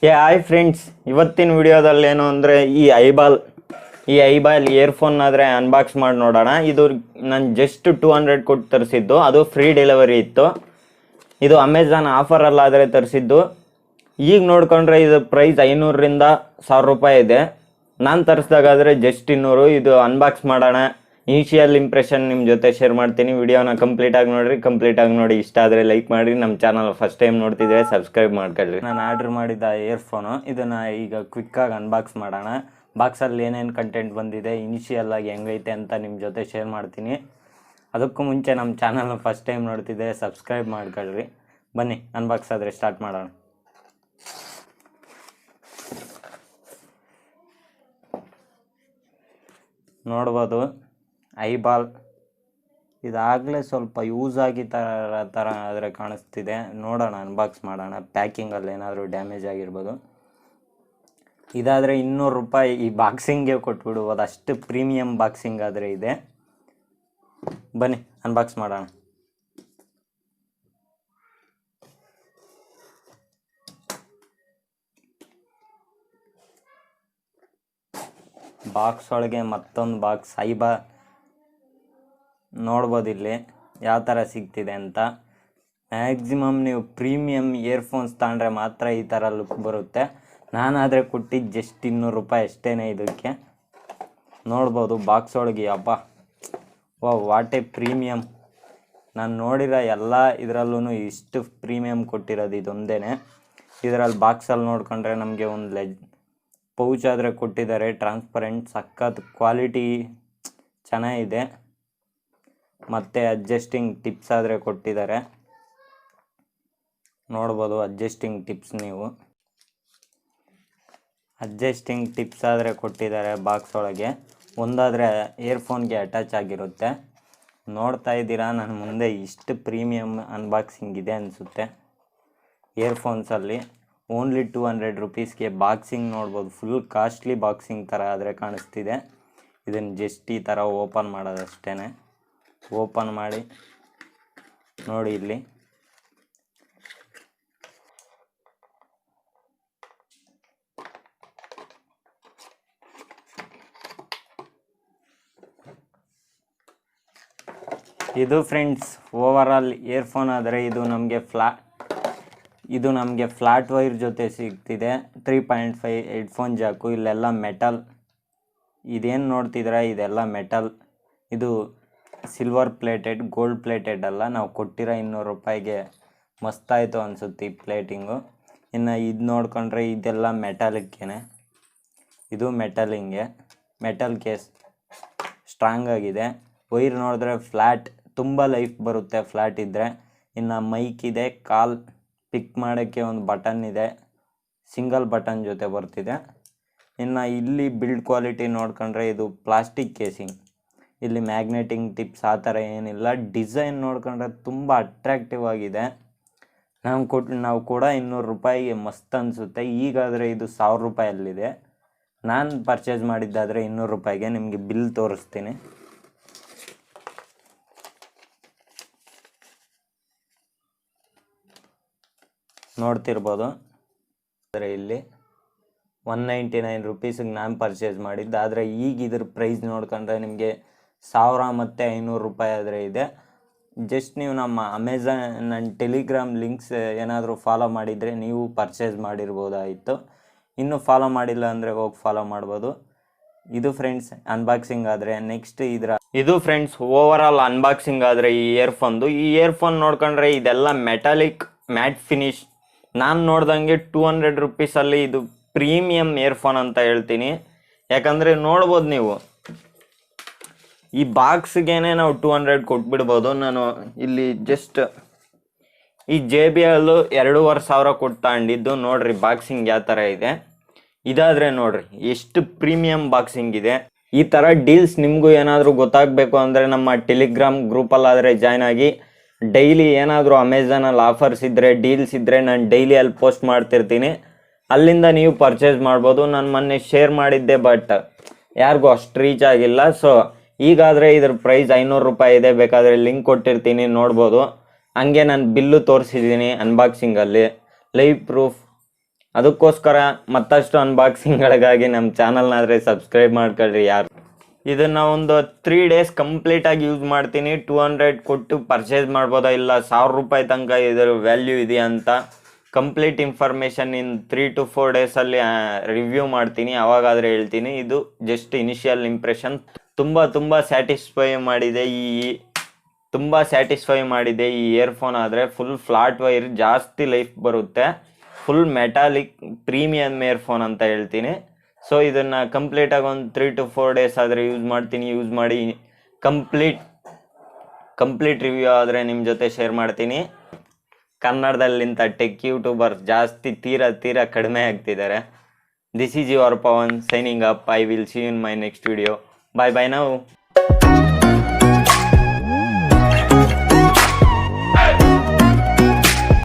Hi friends, ಇವತ್ತಿನ ವಿಡಿಯೋದಲ್ಲಿ ಏನು ಅಂದರೆ ಈ ಐಬಾಲ್ ಇಯರ್ಫೋನ್ ಆದರೆ ಅನ್ಬಾಕ್ಸ್ ಮಾಡಿ ನೋಡೋಣ. ಇದು ನಾನು ಜಸ್ಟ್ 200 ಕೊಟ್ಟು ತರಿಸಿದ್ದು, ಅದು ಫ್ರೀ ಡೆಲಿವರಿ ಇತ್ತು. ಇದು ಅಮೆಝಾನ್ ಆಫರಲ್ಲಾದರೆ ತರಿಸಿದ್ದು. ಈಗ ನೋಡ್ಕೊಂಡ್ರೆ ಇದು ಪ್ರೈಸ್ 500ರಿಂದ 1000 ರೂಪಾಯಿ ಇದೆ. ನಾನು ತರಿಸ್ದಾಗಾದರೆ ಜಸ್ಟ್ 200. ಇದು ಅನ್ಬಾಕ್ಸ್ ಮಾಡೋಣ. ಇನಿಷಿಯಲ್ ಇಂಪ್ರೆಷನ್ ನಿಮ್ಮ ಜೊತೆ ಶೇರ್ ಮಾಡ್ತೀನಿ. ವಿಡಿಯೋನ ಕಂಪ್ಲೀಟಾಗಿ ನೋಡಿ. ಇಷ್ಟ ಆದರೆ ಲೈಕ್ ಮಾಡಿ. ನಮ್ಮ ಚಾನಲ್ ಫಸ್ಟ್ ಟೈಮ್ ನೋಡ್ತಿದ್ರೆ ಸಬ್ಸ್ಕ್ರೈಬ್ ಮಾಡ್ಕೊಳ್ಳಿ. ನಾನು ಆರ್ಡ್ರ್ ಮಾಡಿದ ಇಯರ್ಫೋನು, ಇದನ್ನು ಈಗ ಕ್ವಿಕ್ಕಾಗಿ ಅನ್ಬಾಕ್ಸ್ ಮಾಡೋಣ. ಬಾಕ್ಸಲ್ಲಿ ಏನೇನು ಕಂಟೆಂಟ್ ಬಂದಿದೆ, ಇನಿಷಿಯಲ್ ಆಗಿ ಹೆಂಗೈತೆ ಅಂತ ನಿಮ್ಮ ಜೊತೆ ಶೇರ್ ಮಾಡ್ತೀನಿ. ಅದಕ್ಕೂ ಮುಂಚೆ ನಮ್ಮ ಚಾನಲ್ನ ಫಸ್ಟ್ ಟೈಮ್ ನೋಡ್ತಿದ್ರೆ ಸಬ್ಸ್ಕ್ರೈಬ್ ಮಾಡ್ಕೊಳ್ರಿ. ಬನ್ನಿ ಅನ್ಬಾಕ್ಸ್ ಆದರೆ ಸ್ಟಾರ್ಟ್ ಮಾಡೋಣ. ನೋಡ್ಬೋದು ಐಬಾಲ್ ಇದಾಗಲೇ ಸ್ವಲ್ಪ ಯೂಸ್ ಆಗಿ ಥರ ಆದರೆ ಕಾಣಿಸ್ತಿದೆ. ನೋಡೋಣ, ಅನ್ಬಾಕ್ಸ್ ಮಾಡೋಣ. ಪ್ಯಾಕಿಂಗಲ್ಲಿ ಏನಾದರೂ ಡ್ಯಾಮೇಜ್ ಆಗಿರ್ಬೋದು. ಇದಾದರೆ 200 ರೂಪಾಯಿ ಈ ಬಾಕ್ಸಿಂಗ್ಗೆ ಕೊಟ್ಬಿಡ್ಬೋದು, ಅಷ್ಟು ಪ್ರೀಮಿಯಮ್ ಬಾಕ್ಸಿಂಗ್ ಆದರೆ ಇದೆ. ಬನ್ನಿ ಅನ್ಬಾಕ್ಸ್ ಮಾಡೋಣ. ಬಾಕ್ಸ್ ಒಳಗೆ ಮತ್ತೊಂದು ಬಾಕ್ಸ್ ಐಬಾಲ್ ನೋಡ್ಬೋದು ಇಲ್ಲಿ ಯಾವ ಥರ ಸಿಗ್ತಿದೆ ಅಂತ. ಮ್ಯಾಕ್ಸಿಮಮ್ ನೀವು ಪ್ರೀಮಿಯಮ್ ಇಯರ್ಫೋನ್ಸ್ ತಗೊಂಡ್ರೆ ಮಾತ್ರ ಈ ಥರ ಲುಕ್ ಬರುತ್ತೆ. ನಾನಾದರೆ ಕೊಟ್ಟಿದ್ದು ಜಸ್ಟ್ 200 ರೂಪಾಯಿ ಅಷ್ಟೇ ಇದಕ್ಕೆ. ನೋಡ್ಬೋದು ಬಾಕ್ಸ್ ಒಳಗೆ. ಅಬ್ಬಾ ವಾಟ್ ಎ ಪ್ರೀಮಿಯಮ್. ನಾನು ನೋಡಿರೋ ಎಲ್ಲ ಇದರಲ್ಲೂ ಇಷ್ಟು ಪ್ರೀಮಿಯಮ್ ಕೊಟ್ಟಿರೋದು ಇದೊಂದೇ. ಇದರಲ್ಲಿ ಬಾಕ್ಸಲ್ಲಿ ನೋಡ್ಕೊಂಡ್ರೆ ನಮಗೆ ಒಂದು ಪೌಚ್ ಆದರೆ ಕೊಟ್ಟಿದ್ದಾರೆ, ಟ್ರಾನ್ಸ್ಪರೆಂಟ್. ಸಖತ್ ಕ್ವಾಲಿಟಿ ಚೆನ್ನಾಗಿದೆ. ಮತ್ತು ಅಡ್ಜಸ್ಟಿಂಗ್ ಟಿಪ್ಸ್ ಆದರೆ ಕೊಟ್ಟಿದ್ದಾರೆ. ನೋಡ್ಬೋದು ಅಡ್ಜಸ್ಟಿಂಗ್ ಟಿಪ್ಸ್. ನೀವು ಅಡ್ಜಸ್ಟಿಂಗ್ ಟಿಪ್ಸ್ ಆದರೆ ಕೊಟ್ಟಿದ್ದಾರೆ ಬಾಕ್ಸ್ ಒಳಗೆ. ಒಂದಾದರೆ ಇಯರ್ಫೋನ್ಗೆ ಅಟ್ಯಾಚ್ ಆಗಿರುತ್ತೆ. ನೋಡ್ತಾ ಇದ್ದೀರಾ ನನ್ನ ಮುಂದೆ ಇಷ್ಟು ಪ್ರೀಮಿಯಮ್ ಅನ್ಬಾಕ್ಸಿಂಗ್ ಇದೆ ಅನಿಸುತ್ತೆ. ಇಯರ್ಫೋನ್ಸಲ್ಲಿ ಓನ್ಲಿ 200 ರೂಪೀಸ್ಗೆ ಬಾಕ್ಸಿಂಗ್ ನೋಡ್ಬೋದು. ಫುಲ್ ಕಾಸ್ಟ್ಲಿ ಬಾಕ್ಸಿಂಗ್ ಥರ ಆದರೆ ಕಾಣಿಸ್ತಿದೆ. ಇದನ್ನು ಜಸ್ಟ್ ಈ ಥರ ಓಪನ್ ಮಾಡೋದಷ್ಟೇ. ಓಪನ್ ಮಾಡಿ ನೋಡಿ ಇಲ್ಲಿ. ಇದು ಫ್ರೆಂಡ್ಸ್ ಓವರ್ ಆಲ್ ಇಯರ್ಫೋನ್ ಆದರೆ ಇದು ನಮಗೆ ಫ್ಲಾಟ್ ವೈರ್ ಜೊತೆ ಸಿಗ್ತಿದೆ. 3.5 ಹೆಡ್ಫೋನ್ ಜಾಕು. ಇಲ್ಲೆಲ್ಲ ಮೆಟಲ್. ಇದೇನು ನೋಡ್ತಿದ್ದೀರಾ ಇದೆಲ್ಲ ಮೆಟಲ್. ಇದು ಸಿಲ್ವರ್ ಪ್ಲೇಟೆಡ್, ಗೋಲ್ಡ್ ಪ್ಲೇಟೆಡ್ ಅಲ್ಲ. ನಾವು ಕೊಟ್ಟಿರೋ 200 ರೂಪಾಯಿಗೆ ಮಸ್ತಾಯಿತು ಅನಿಸುತ್ತೆ ಈ ಪ್ಲೇಟಿಂಗು. ಇನ್ನು ಇದು ನೋಡ್ಕೊಂಡ್ರೆ ಇದೆಲ್ಲ ಮೆಟಲಿಕ್ಕೇನೆ. ಇದು ಮೆಟಲಿಂಗೆ. ಮೆಟಲ್ ಕೇಸ್ ಸ್ಟ್ರಾಂಗ್ ಆಗಿದೆ. ವೈರ್ ನೋಡಿದ್ರೆ ಫ್ಲ್ಯಾಟ್, ತುಂಬ ಲೈಫ್ ಬರುತ್ತೆ ಫ್ಲ್ಯಾಟ್ ಇದ್ದರೆ. ಇನ್ನು ಮೈಕ್ ಇದೆ, ಕಾಲ್ ಪಿಕ್ ಮಾಡೋಕ್ಕೆ ಒಂದು ಬಟನ್ ಇದೆ, ಸಿಂಗಲ್ ಬಟನ್ ಜೊತೆ ಬರ್ತಿದೆ. ಇನ್ನು ಇಲ್ಲಿ ಬಿಲ್ಡ್ ಕ್ವಾಲಿಟಿ ನೋಡ್ಕೊಂಡ್ರೆ ಇದು ಪ್ಲಾಸ್ಟಿಕ್ ಕೇಸಿಂಗ್. ಇಲ್ಲಿ ಮ್ಯಾಗ್ನೆಟಿಂಗ್ ಟಿಪ್ಸ್ ಆ ಥರ ಏನಿಲ್ಲ. ಡಿಸೈನ್ ನೋಡ್ಕೊಂಡ್ರೆ ತುಂಬ ಅಟ್ರಾಕ್ಟಿವ್ ಆಗಿದೆ. ನಾವು ಕೂಡ 200 ರೂಪಾಯಿಗೆ ಮಸ್ತ್ ಅನಿಸುತ್ತೆ. ಈಗಾದರೆ ಇದು 1000 ರೂಪಾಯಲ್ಲಿದೆ. ನಾನು ಪರ್ಚೇಸ್ ಮಾಡಿದ್ದಾದರೆ 200 ರೂಪಾಯಿಗೆ. ನಿಮಗೆ ಬಿಲ್ ತೋರಿಸ್ತೀನಿ. ನೋಡ್ತಿರ್ಬೋದು. ಆದರೆ ಇಲ್ಲಿ 199 ರೂಪೀಸಿಗೆ ನಾನು ಪರ್ಚೇಸ್ ಮಾಡಿದ್ದು. ಆದರೆ ಈಗ ಇದ್ರ ಪ್ರೈಸ್ ನೋಡ್ಕೊಂಡ್ರೆ ನಿಮಗೆ 1000 ಮತ್ತು 500 ರೂಪಾಯಿ ಆದರೆ ಇದೆ. ಜಸ್ಟ್ ನೀವು ನಮ್ಮ ಅಮೆಝಾನ್ ನನ್ನ ಟೆಲಿಗ್ರಾಮ್ ಲಿಂಕ್ಸ್ ಏನಾದರೂ ಫಾಲೋ ಮಾಡಿದರೆ ನೀವು ಪರ್ಚೇಸ್ ಮಾಡಿರ್ಬೋದಾಯಿತು. ಇನ್ನೂ ಫಾಲೋ ಮಾಡಿಲ್ಲ ಅಂದರೆ ಹೋಗಿ ಫಾಲೋ ಮಾಡ್ಬೋದು. ಇದು ಫ್ರೆಂಡ್ಸ್ ಅನ್ಬಾಕ್ಸಿಂಗ್ ಆದರೆ. ನೆಕ್ಸ್ಟ್ ಇದು ಫ್ರೆಂಡ್ಸ್ ಓವರ್ ಆಲ್ ಅನ್ಬಾಕ್ಸಿಂಗ್ ಆದರೆ ಈ ಇಯರ್ಫೋನ್ ನೋಡ್ಕೊಂಡ್ರೆ ಇದೆಲ್ಲ ಮೆಟಾಲಿಕ್ ಮ್ಯಾಟ್ ಫಿನಿಶ್. ನಾನು ನೋಡ್ದಂಗೆ 200 ರೂಪೀಸಲ್ಲಿ ಇದು ಪ್ರೀಮಿಯಮ್ ಇಯರ್ಫೋನ್ ಅಂತ ಹೇಳ್ತೀನಿ. ಯಾಕಂದರೆ ನೋಡ್ಬೋದು ನೀವು ಈ ಬಾಕ್ಸ್ಗೇನೆ ನಾವು 200 ಕೊಟ್ಬಿಡ್ಬೋದು. ನಾನು ಇಲ್ಲಿ ಜಸ್ಟ್ ಈ JBL 2500 ಕೊಟ್ಟು ತಗೊಂಡಿದ್ದು. ನೋಡ್ರಿ ಬಾಕ್ಸಿಂಗ್ ಯಾವ ಥರ ಇದೆ. ಇದಾದರೆ ನೋಡ್ರಿ ಎಷ್ಟು ಪ್ರೀಮಿಯಮ್ ಬಾಕ್ಸಿಂಗ್ ಇದೆ. ಈ ಥರ ಡೀಲ್ಸ್ ನಿಮಗೂ ಏನಾದರೂ ಗೊತ್ತಾಗಬೇಕು ಅಂದರೆ ನಮ್ಮ ಟೆಲಿಗ್ರಾಮ್ ಗ್ರೂಪಲ್ಲಾದರೆ ಜಾಯ್ನ್ ಆಗಿ. ಡೈಲಿ ಏನಾದರೂ ಅಮೆಝಾನಲ್ಲಿ ಆಫರ್ಸ್ ಇದ್ದರೆ, ಡೀಲ್ಸ್ ಇದ್ದರೆ ನಾನು ಡೈಲಿ ಅಲ್ಲಿ ಪೋಸ್ಟ್ ಮಾಡ್ತಿರ್ತೀನಿ. ಅಲ್ಲಿಂದ ನೀವು ಪರ್ಚೇಸ್ ಮಾಡ್ಬೋದು. ನಾನು ಮೊನ್ನೆ ಶೇರ್ ಮಾಡಿದ್ದೆ, ಬಟ್ ಯಾರಿಗೂ ಅಷ್ಟು ರೀಚ್ ಆಗಿಲ್ಲ. ಸೊ ಈಗಾದರೆ ಇದ್ರ ಪ್ರೈಸ್ 500 ರೂಪಾಯಿ ಇದೆ. ಬೇಕಾದರೆ ಲಿಂಕ್ ಕೊಟ್ಟಿರ್ತೀನಿ, ನೋಡ್ಬೋದು. ಹಂಗೆ ನಾನು ಬಿಲ್ಲು ತೋರಿಸಿದ್ದೀನಿ ಅನ್ಬಾಕ್ಸಿಂಗಲ್ಲಿ. ಲೈವ್ ಪ್ರೂಫ್ ಅದಕ್ಕೋಸ್ಕರ ಮತ್ತಷ್ಟು ಅನ್ಬಾಕ್ಸಿಂಗ್ಗಳಿಗಾಗಿ ನಮ್ಮ ಚಾನಲ್ನಾದರೆ ಸಬ್ಸ್ಕ್ರೈಬ್ ಮಾಡ್ಕೊಳ್ರಿ ಯಾರು. ಇದನ್ನು ಒಂದು 3 ಡೇಸ್ ಕಂಪ್ಲೀಟಾಗಿ ಯೂಸ್ ಮಾಡ್ತೀನಿ. 200 ಕೊಟ್ಟು ಪರ್ಚೇಸ್ ಮಾಡ್ಬೋದಾ ಇಲ್ಲ 1000 ರೂಪಾಯಿ ತನಕ ಇದರ ವ್ಯಾಲ್ಯೂ ಇದೆಯಾ ಅಂತ ಕಂಪ್ಲೀಟ್ ಇನ್ಫಾರ್ಮೇಷನ್ ಇನ್ 3 to 4 ಡೇಸಲ್ಲಿ ರಿವ್ಯೂ ಮಾಡ್ತೀನಿ, ಅವಾಗಾದರೆ ಹೇಳ್ತೀನಿ. ಇದು ಜಸ್ಟ್ ಇನಿಷಿಯಲ್ ಇಂಪ್ರೆಷನ್. ತುಂಬ ಸ್ಯಾಟಿಸ್ಫೈ ಮಾಡಿದೆ ಈ ಇಯರ್ಫೋನ್. ಆದರೆ ಫುಲ್ ಫ್ಲಾಟ್ ವೈರ್, ಜಾಸ್ತಿ ಲೈಫ್ ಬರುತ್ತೆ, ಫುಲ್ ಮೆಟಾಲಿಕ್ ಪ್ರೀಮಿಯಮ್ ಇಯರ್ಫೋನ್ ಅಂತ ಹೇಳ್ತೀನಿ. ಸೊ ಇದನ್ನು ಕಂಪ್ಲೀಟಾಗಿ ಒಂದು 3 to 4 ಡೇಸ್ ಆದರೆ ಯೂಸ್ ಮಾಡಿ ಕಂಪ್ಲೀಟ್ ರಿವ್ಯೂ ಆದರೆ ನಿಮ್ಮ ಜೊತೆ ಶೇರ್ ಮಾಡ್ತೀನಿ. ಕನ್ನಡದಲ್ಲಿಂತ ಟೆಕ್ ಯೂಟ್ಯೂಬರ್ ಜಾಸ್ತಿ ತೀರಾ ಕಡಿಮೆ ಆಗ್ತಿದ್ದಾರೆ. This is your Pavan signing up. I will see you in my next video. Bye ನಾವು.